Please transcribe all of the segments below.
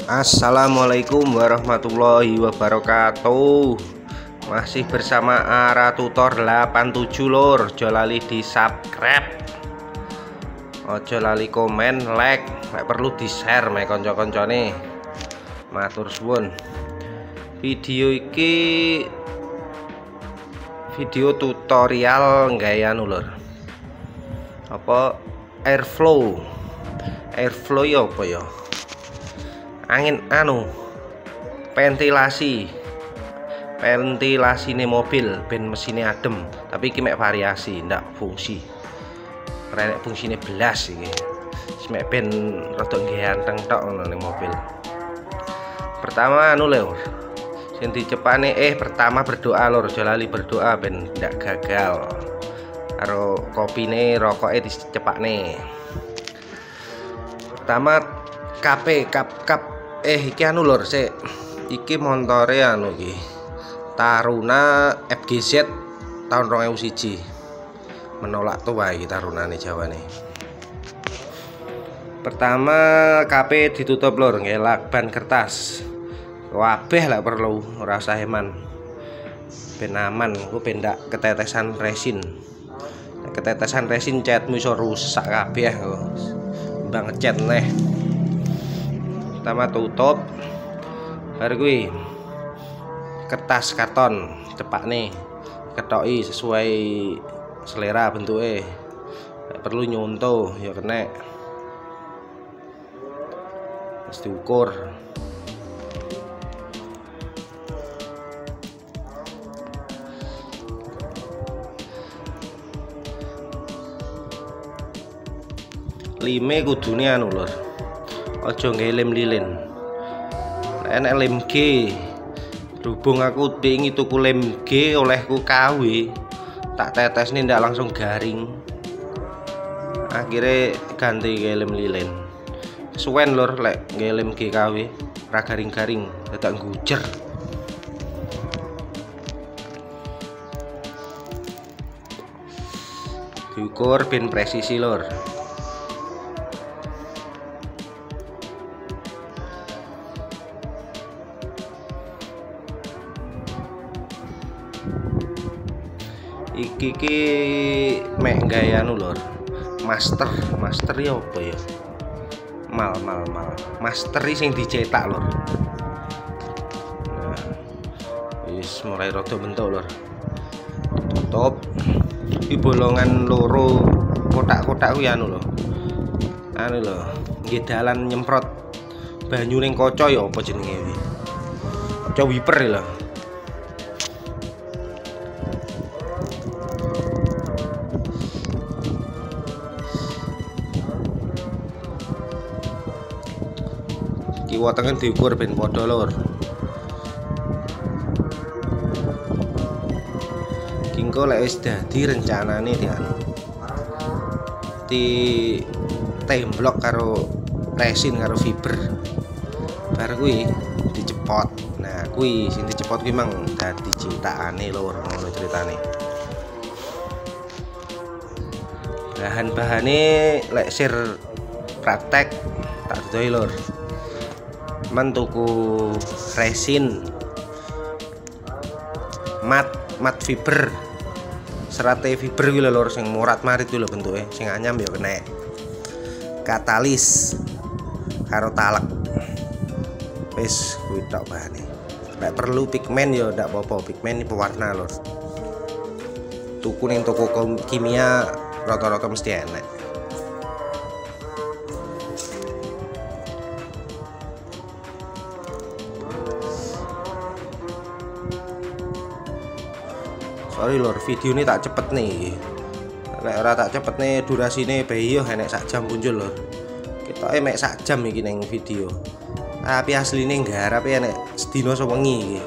Assalamualaikum warahmatullahi wabarakatuh. Masih bersama Ara Tutor 87 lur. Ojo lali di subscribe, ojo lali komen, like, perlu di share mek konco-koncone. Matur suwun. Video iki video tutorial gaya lur. Apa airflow ya apa ya? Angin ventilasi nih mobil ben mesinnya adem, tapi iki mek variasi ndak fungsi renek fungsine belas iki mek ben rada ganteng tok ngono ning mobil. Pertama lur sing dicepane pertama berdoa lur, aja lali berdoa ben ndak gagal karo kopine rokoke dicepakne. Pertama kap iki lur sik iki montore iki Taruna FGZ tahun 2001 menolak tua iki tarunane Jawane. Pertama KP ditutup lur nggih lakban kertas kabeh lah perlu ora usah heman ben aman ku ben ndak ketetesan resin. Ketetesan resin catmu iso rusak kabeh kok bang ngecat neh. Pertama tutup baru kuwi kertas karton cepak nih ketoki sesuai selera bentuknya. Perlu nyontoh ya kena harus diukur. Lime kudune lur ojo nggih lem lilin. Enek lem G berhubung aku pengen tuku lem G olehku KW tak tetes nih ndak langsung garing, akhirnya ganti ke lem lilin. Suwen lur lek nggih lem G KW ra garing-garing dadak ngujer. Diukur ben presisi lur. Iki mek gaya lur master ya apa ya mal master sing dicetak lur. Nah, wis mulai rada bentuk lur. Tutup iki bolongan loro kotak-kotak kuwi lho nggih dalan nyemprot banyu ning kaca ya apa jenenge iki kaca wiper lho. Kiwa tengen diukur ben padha lur. Kingko lek wis dadi rencanane di temblok karo resin karo fiber. Bar kuwi dicepot. Nah, kuwi sing dicepot kuwi mang dadi cintaane lur ngono ceritane. Bahan-bahane lek sir praktek tak dodoi lur. Tuku resin mat fiber serate fiber kuwi lho sing murat marit kuwi lho bentuke sing anyam ya kena katalis karo talek. Wis kuwi tok bahane. Nek perlu pigmen ya ndak apa-apa, pigmen pewarna lho. Tuku ning toko kimia rata-rata mesti enak. Sorry lur, video ini tak cepet nih. Lek ora tak cepet nih durasine bayi yo enek sak jam muncul lur. Ketoke mek sak jam iki ning video. Tapi asline nggarepe enek sedina sewengi iki.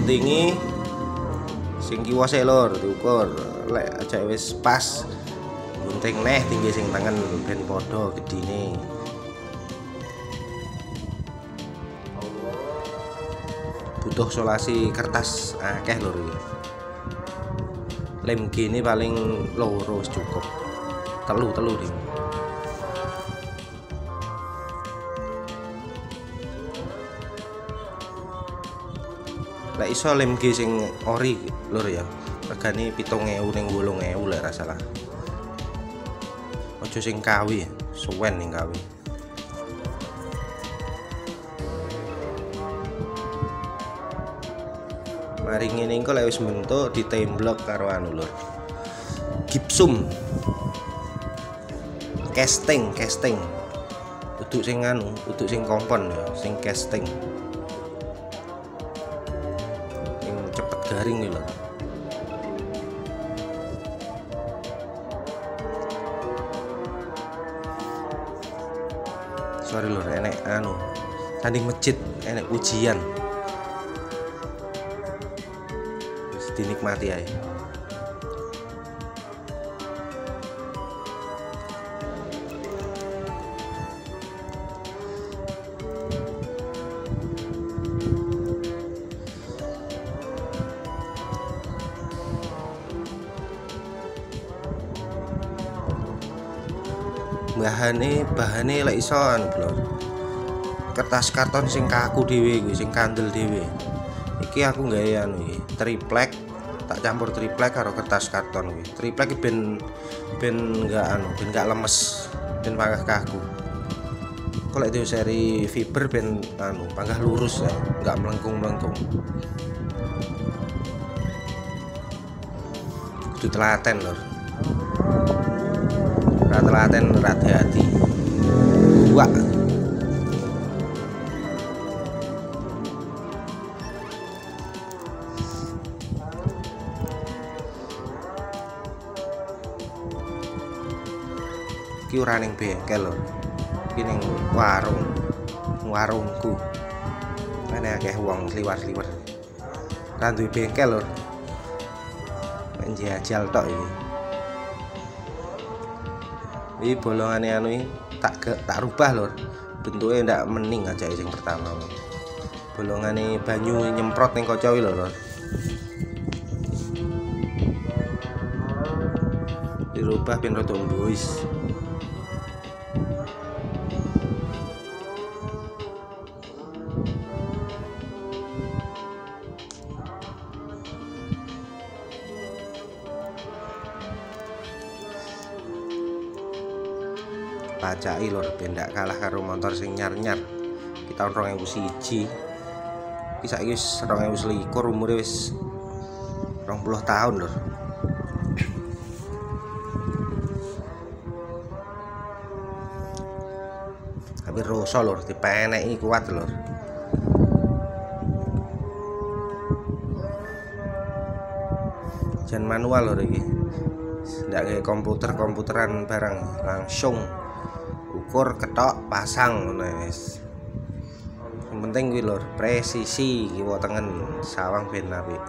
Guntingi sing kiwa sik lur diukur lek aja wis pas gunting neh tinggi sing tangan ben padha gedine butuh solasi kertas akeh lho iki. Lem G ini paling loro cukup. Telu ding. Lek iso lem G sing ori lur ya. Regane 7.000 ning 8.000 lek ra salah. Aja sing kawi, suwen ning kawi. Mari ngene engko lek wis bentuk ditemblok karo anu lur. Gipsum. Casting. Uduk sing anu, uduk sing kompon ya, sing casting. Sing cepet garing iki lho. Sorry lur, enek anu. Tanding masjid, enek ujian. Dinikmati aja. bahane lek iso anu lho. Kertas karton sing kaku dhewe kuwi, sing kandel dhewe. Iki aku gawe anu iki, triplek, tak campur triplek karo kertas karton kuwi. Triplek ben enggak lemes, ben panggah kaku. Kalau itu seri fiber ben anu panggah lurus ya, enggak melengkung-melengkung. Kudu telaten lur. Ra telaten hati-hati. Wah. Iki ora ning bengkel lho. Iki ning warungku. Ana akeh wong liwat-liwat. Ra duwe bengkel lho. Menjajal tok iki. Iki bolongane anu iki tak rubah lho. Bentuke ndak mening aja sing pertama. Bolongane banyu nyemprot ning kaca iki lho lho. Dirubah ben rada mbuis. Pacai lur ben ndak kalah karo motor sing nyar-nyar. Ki tahun 2001. Ki saiki wis 2021, umure wis 20 tahun lur. Tapi roso lur, dipeneki kuat lur. Jan manual lur iki. Ndak kayak komputeran barang langsung ukur ketok pasang ngono wis. Yang penting kuwi lur, presisi kiwa tengen sawang ben apik.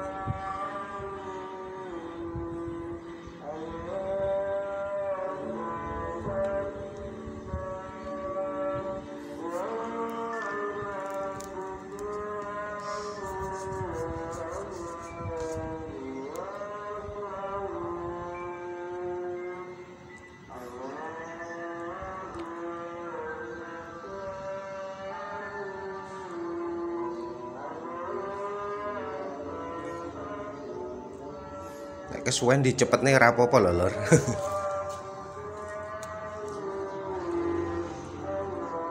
Kesuwen dicepetne ora apa-apa lho lur.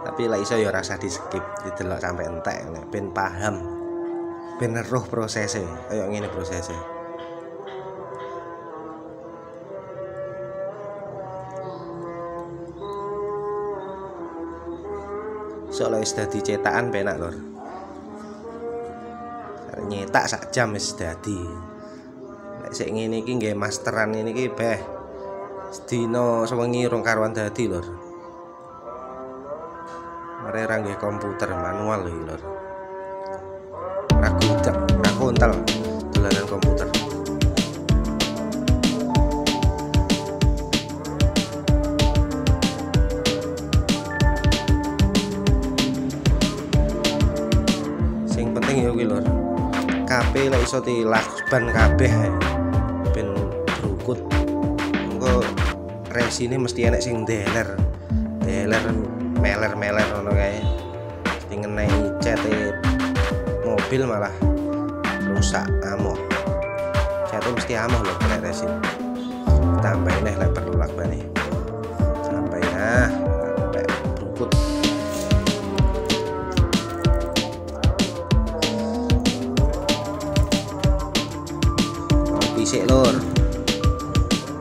Tapi lah iso ya rasa di skip, didelok sampai entek ben paham. Ben eruh prosese, kaya ngene prosese. Soale wis dadi cetakan penak lur. Nyetak sak jam wis dadi. Sik ngene iki nggih masteran ini iki beh sedina sewengi rong karuan dadi lur. Mare ra nggih komputer manual iki lur. Ra kontal dolanan komputer. Sing penting ya kuwi lur. kabeh lek iso dilakban kabeh ben brukut. Engko resine mesti enek sing deler meler ngono kae. Mesti ngenai cete mobil malah rusak amoh. Cete mesti amoh lho lek resin. Tambahin lek perlu lakbane. Sampai sampai brukut. Sik lur,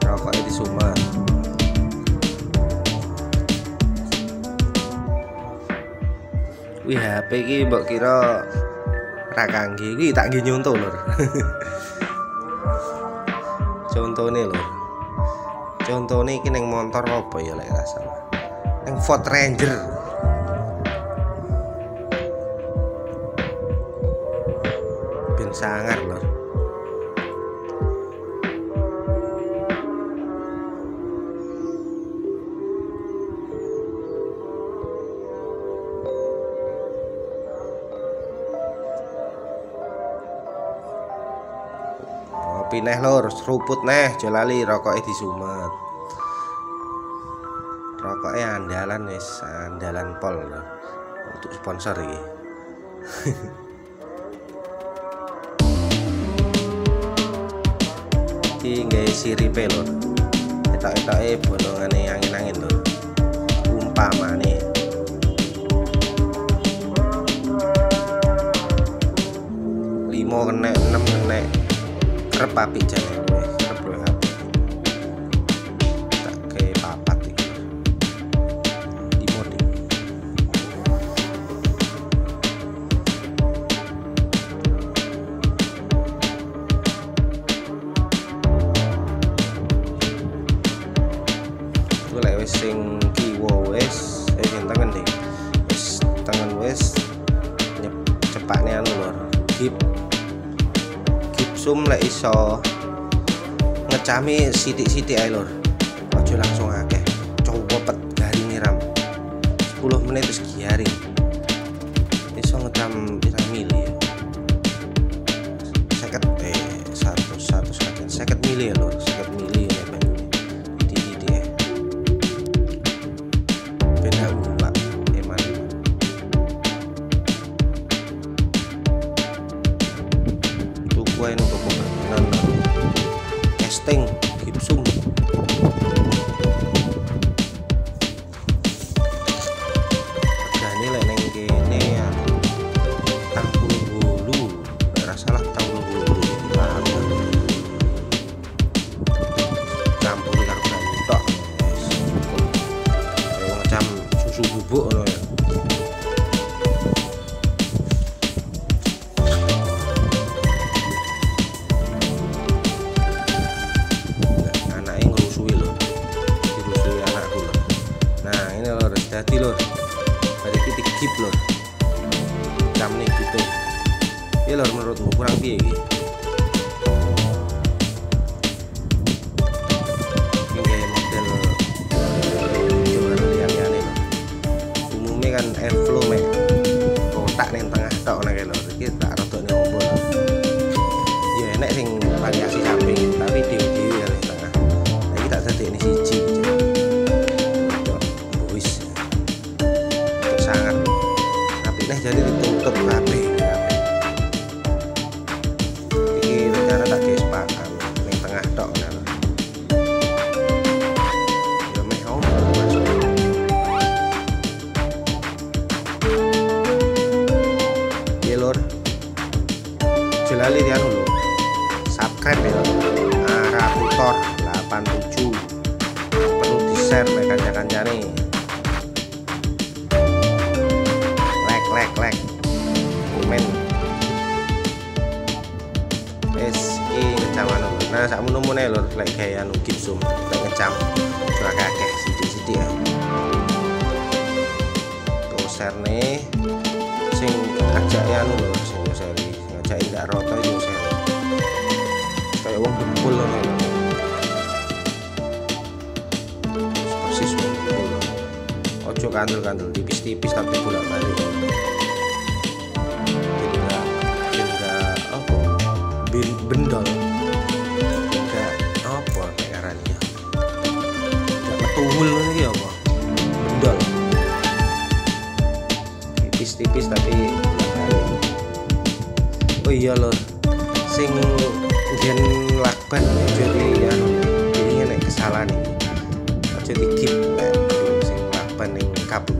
rokoknya disumet. Wih, HP iki mbok kira ra kangge iki tak nggih nyonto lur. Contone lur. Contone iki ning motor apa ya lek ra salah. Ning Ford Ranger. Ben sangar lur. Pineh lur, seruput neh, aja lali rokoknya disumet. Rokoknya andalan wis, andalan pol lur. Untuk sponsor iki. Iki nggae siripe lur. Etok-etoke bolongane angin-angin lur. Umpamane limo kena 6 kena kerep apik jane kowe kerep luwih apik tak kayak papat iki dimoding golek wis sing kiwa wis sing tengen iki wis tengen wis cepakne anu lur gipsum lek iso ngecami sithik-sithik ae lur. Aja langsung akeh. Copet garing nyiram. 10 menit wis garing. Iso ngecam pirang mili ya. 50 mili ya lur, 50 mili ya banyu. Titik ya. Beda Pak Eman. Tuku ae nang casting gipsum regane lek ning kene ya 48 ora salah 48 campur karo banyu tok wis cukup kaya macam susu bubuk ngono ya. Dadi lur, bari titik gip lur, jam nih gitu. Ya lur, menurutmu kurang piye iki? Ini model jual liane lur. Umumnya kan airflow mek kotak ning tengah tok nek lur. Iki tak rodokne opo lur. Ya enek sing variasi samping, tapi dhewe-dhewe ya ning tengah. Nah iki tak dadekne siji. Jadi ditutup kabeh. Iki rencana tak gespakan ning tengah tok kan. Ya meh masuk. Ya lur. Jelali dia lho. Subscribe ya. Araputor 87. Perlu di-share mek kanca-kancane. Like komen es iki ngecam anu nah sak munu-mune lur lek gawe anu gipsum lek ngecam ora kakek sithik-sithik ya to share-ne sing ajak anu lur sing seri ngajak ndak roto yo share kaya wong kumpul ngono persis kumpul ojo kandel-kandel tipis-tipis tapi bolak-balik. Apa bendol, enggak apa ngarani ya, enggak metuhul iki apa bendol, tipis-tipis tapi oh iya lor, sing gen lakban jadi ya ini nek kesalahan aja dikip sing lakban ning kabeh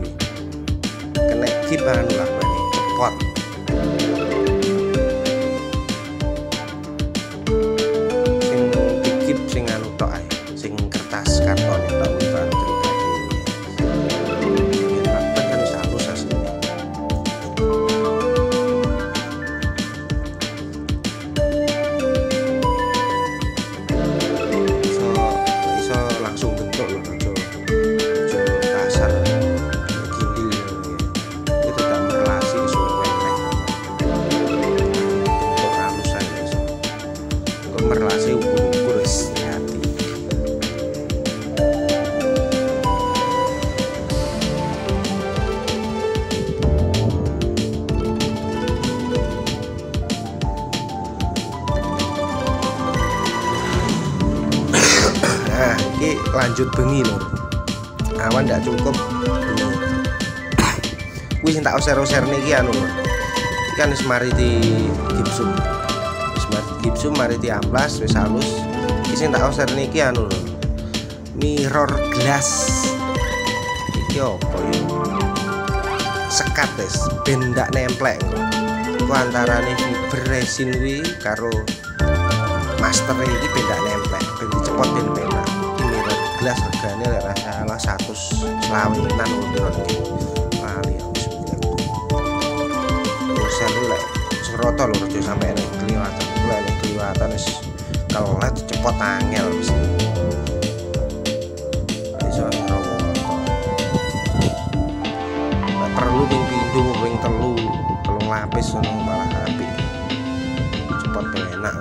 kena kip anu lakban cepot sing dikip sing anu tok ae sing kertas karton tok bukan pribadi lakban kan wis halus asline. Merlase ukur-ukur wis hati. Nah, ini lanjut bengi lho. Awan ndak cukup bengi. Kuwi sing tak oser-oser niki anu lho. Iki kan wis mari di gipsum. Gipsum mari diamplas wis halus. Iki sing tak oser niki anu lho. Mirror glass. Iki opo ya? Sekat wis ben ndak nemplek engko. Iku antarane fiber resin kuwi karo master iki ben ndak nemplek, ben dicepot ben penak. Iki mirror glass regane lek ora salah 120-an lho iki. Lali wis oser lek seroto lho aja sampe nek kliwatan. Lek kliwatan wis kelet cepot angel mesti. Iso rowo. Nek perlu ping pindho ping telu lapis ngono malah apik. Cepot enak.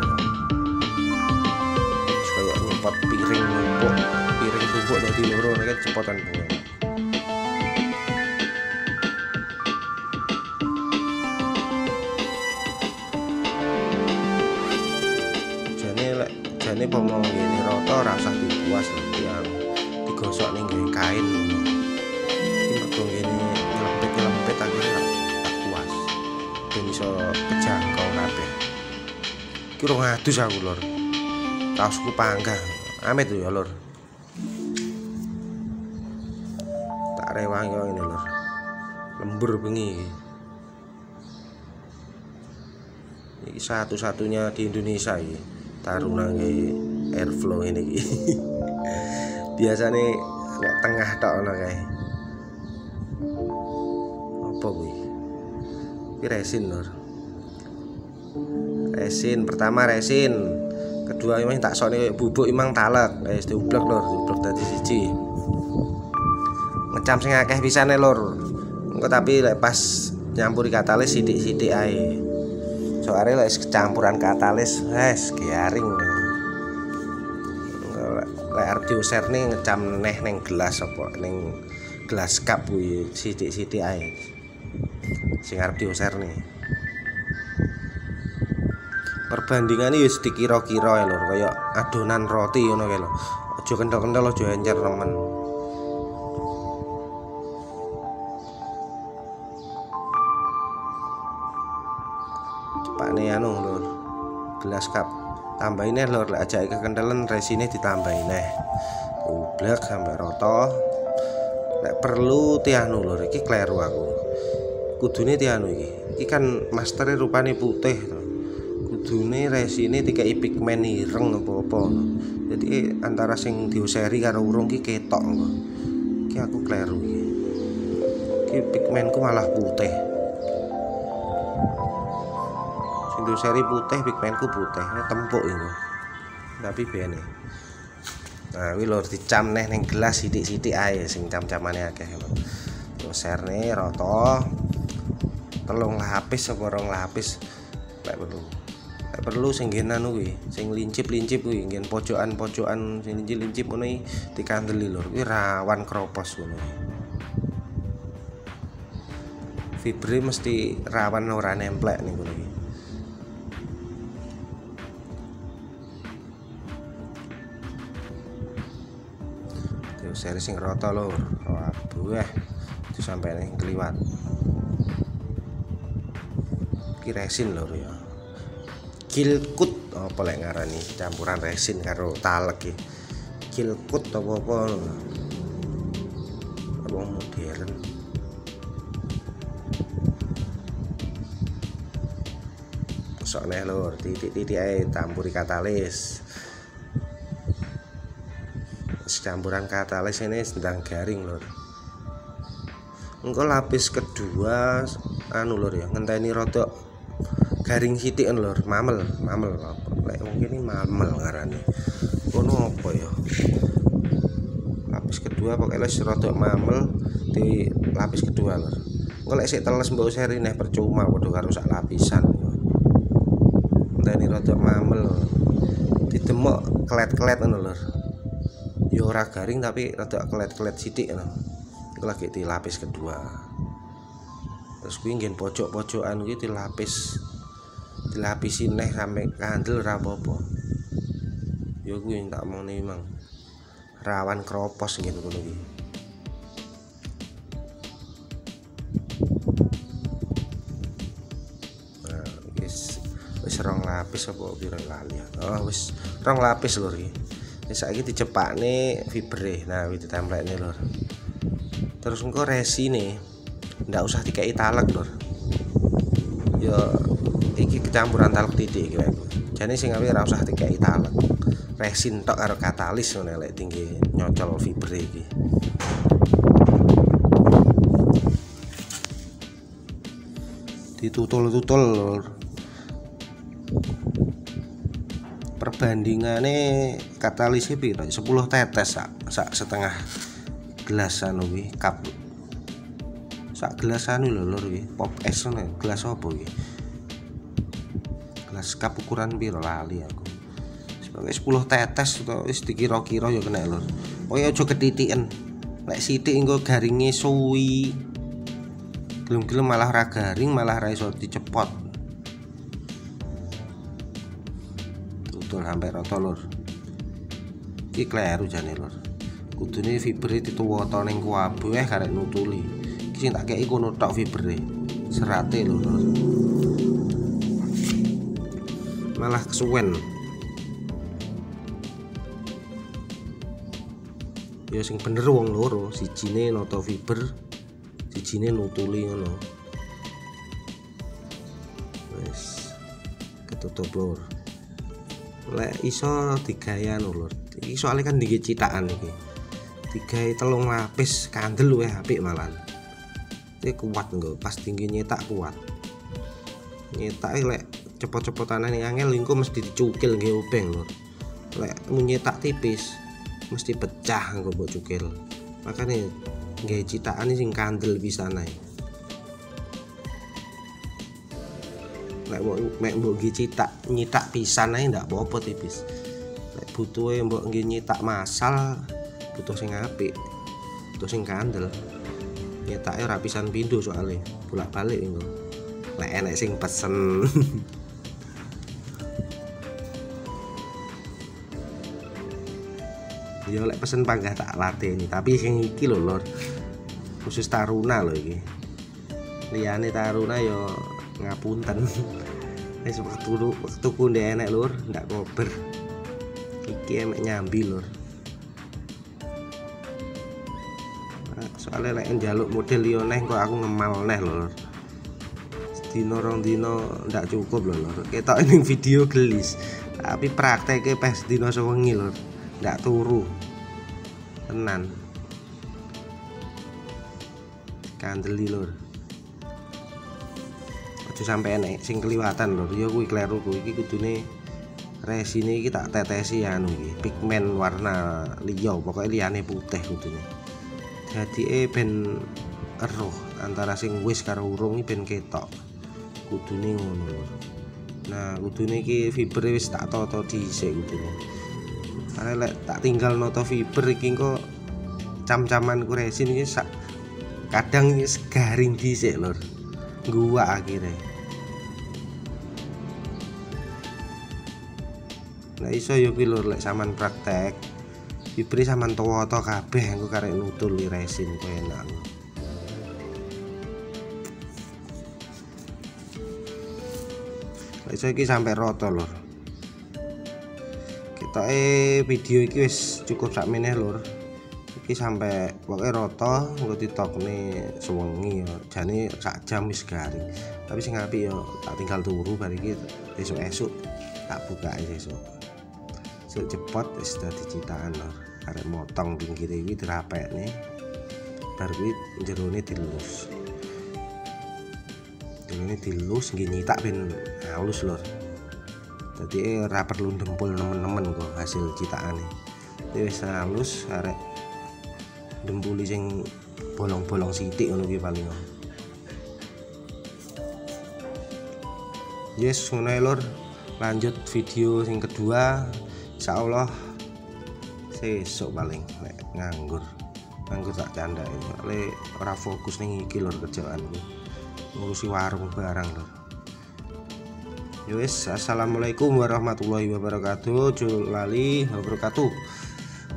Kayak nyepot piring tumpuk dadi loro nek cepotan bunga. Jane pomong ngene rata ora usah dibuas yang digosok ning kain ngono. Iki mergo ngene nyelempit akhirnya tak puas. Ben iso kejangkau kabeh. Iki ora ngadus aku lur. Kaosku panggah. Amit ya lur. Tak rewang yo ngene lur. Lembur bengi iki. Iki satu-satunya di Indonesia iki. Taruna airflow ini iki. Biasane nek tengah tok ono kae. Apa kuwi? Iki resin lur. Resin pertama resin, kedua memang tak sone bubuk imang talek, wis diublek lur, diublek dadi siji. Ngecam sing akeh pisane lur. Engko tapi lek pas nyampuri katalis sithik-sithik ae. Soalnya lek kecampuran katalis wes garing. Lek arep diuser ning ngecam neh ning gelas apa ning gelas cup kuwi sithik-sithik ae. Sing arep diuser nih. Perbandingane wis dikira-kira lho kaya adonan roti ngono kae lho. Aja kenthel-kenthel aja encer nemen. Cepane anu lur. Gelas cup. Tambahin lur lek ajake kekentelan resine ditambahin neh. Ublek sampai rata. Lek perlu tianu lur iki kleru aku. Kudune tianu iki. Iki kan mastere rupane putih to. Kudune resine dikai pigmen ireng apa-apa. Jadi antara sing diuseri karo urung ki ketok engko. Iki aku kleru iki. Iki pigmenku malah putih. Sing diuseri putih pigmenku putih. Tempuk iku. Tapi bene. Nah, kuwi lur dicam neh ning gelas sithik-sithik ae sing cam-camane akeh. Userne rata. 3 lapis apa 2 lapis lek perlu. Lek perlu sing nggen anu kuwi, sing lincip-lincip kuwi, nggen pojokan-pojokan sing lincip-lincip ngono iki dikandeli lur. Kuwi rawan kropos ngono. Fibre mesti rawan ora nemplek ning ngono iki. seri sing rata lur. Waduh itu sampai ning kliwat. Iki resin lur ya. Kilkut apa lek ngarani campuran resin karo talek iki. Kilkut apa-apa wong modern. Sok neh lur, titik-titik ae tampuri katalis. Campuran katalis ini sedang garing lur. Engko lapis kedua anu lur ya, ngenteni rada garing sithik lur, mamel. Lek wong kene mamel ngarane. Kono apa ya? Lapis kedua pokoknya wis rada mamel di lapis kedua lur. Engko lek sik teles mbok seri neh percuma padha karo sak lapisan. Ngenteni rada mamel. Didemok kelet-kelet ngono lur. Ya ora garing tapi rada kelet-kelet sithik ngono. Iku lagi di lapis kedua. Terus kuwi nggen pojok-pojokan kuwi dilapisi neh sampai kandel ora apa-apa. Ya kuwi tak omongne memang rawan kropos gitu ngono iki. Nah, wis rong lapis apa pira lali ya. Oh wis rong lapis lur iki. Saiki dicepakne fibre. Nah, iki ditemplekne lur. Terus engko resine ndak usah dikei talek lur. Ya iki kecampuran talek titik kira iku. Jane sing ape ora usah dikei talek. Resin tok karo katalis ngono lek tinggi nyocol fibre iki. Ditutul-tutul lur. Perbandingane katalisnya piro? 10 tetes sak setengah gelas anu kuwi cup. Sak gelas anu lho lur iki, pop es ngono. Gelas apa iki? Gelas cup ukuran piro lali aku. Sebagai 10 tetes to wis dikira-kira ya kena lur. Pokoke aja ketitiken. Lek sithik engko garinge suwi. Gelem-gelem malah ra garing, malah ra iso dicepot. Sampai rata lur. Iki kleru jane lur. Kudune fibre dituwata ning kuwabeh karek nutuli. Iki sing tak kei kono tok fibre. Serate lur. Malah kesuwen. Ya sing bener wong loro, sijine nata fiber, sijine nutuli ngono. Wis ketutup lur. Lek iso digawe anu lur. Iki soalnya kan dikit citakan iki. Digawe 3 lapis kandel luwih apik malahan. Iki kuat engko pas tinggi nyetak kuat. Nyetake lek cepot-cepotan ning angel engko mesti dicukil nggih obeng lur. Lek nyetak tipis mesti pecah engko mbok cukil. Makane gawe citakan sing kandel pisan ae. Lek mbok nggih nyitak pisan ae ndak apa-apa tipis. Lek butuhe mbok nggih nyitak masal butuh sing apik. Butuh sing kandel. Nyetake ora pisan pindho soalnya bolak-balik engko. Lek enek sing pesen. Ya lek pesen panggah tak lateni, tapi sing iki lho lur. Khusus taruna lho iki. Liyane taruna ya ngapunten. Wis waktu kunde enek lur, ndak kober. Iki emek nyambi lur. Soalnya lek njaluk model liya neh kok aku ngemal neh lur. Dino rong dino ndak cukup lho lur. Ketok ning video gelis. Tapi prakteke pas dino sewengi lur. Ndak turu. Tenan. Kandeli lur. Aja sampai enek sing keliwatan lur. Ya kuwi kleruku iki kudune resine iki tak tetesi anu iki, pigmen warna liya, pokoke liyane putih kudune. Jadi ben eruh antara sing wis karo urung iki ben ketok. Kudune ngono lur. Nah, kudune iki fiber wis tak toto dhisik kudune. Karena lek tak tinggal noto fiber iki kok cam-caman ku resin iki kadang wis garing dhisik lur. Gua akhirnya. Nah iso yo ki lur lek sampean praktek Ibri sampean tuwa-tuwa kabeh engko karek nutul resin enak. Iso iki sampai rata lur. Ketoke video iki wis cukup sakmeneh lur. Iki sampai pokoke rata engko ditokne sewengi ya. Jane sak jam wis garing. Tapi sing apik ya tak tinggal turu bar iki esuk-esuk tak buka esuk. Suk cepot wis dadi citakan lur. Arek motong pinggire iki dirapekne. Bar kuwi jerone dilus. Ini dilus nggih nyitak ben halus lur. Dadi ora perlu dempul nemen-nemen kok hasil citakane. Wis halus arek dempuli sing bolong-bolong sithik ngono kuwi paling. Yes, ngono lur. Lanjut video sing kedua. Insyaallah sesuk paling nek nganggur tak candai. Lek ora fokus ning iki lur kerjaanku. Ngurusi warung barang lho. Yowes, assalamualaikum warahmatullahi wabarakatuh.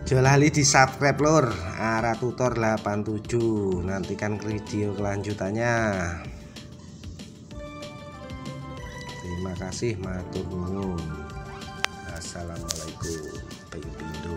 Jolali di subscribe lur. Ara Tutor 87. Nantikan video kelanjutannya. Terima kasih matur nuwun. Assalamualaikum. Bayu pindho.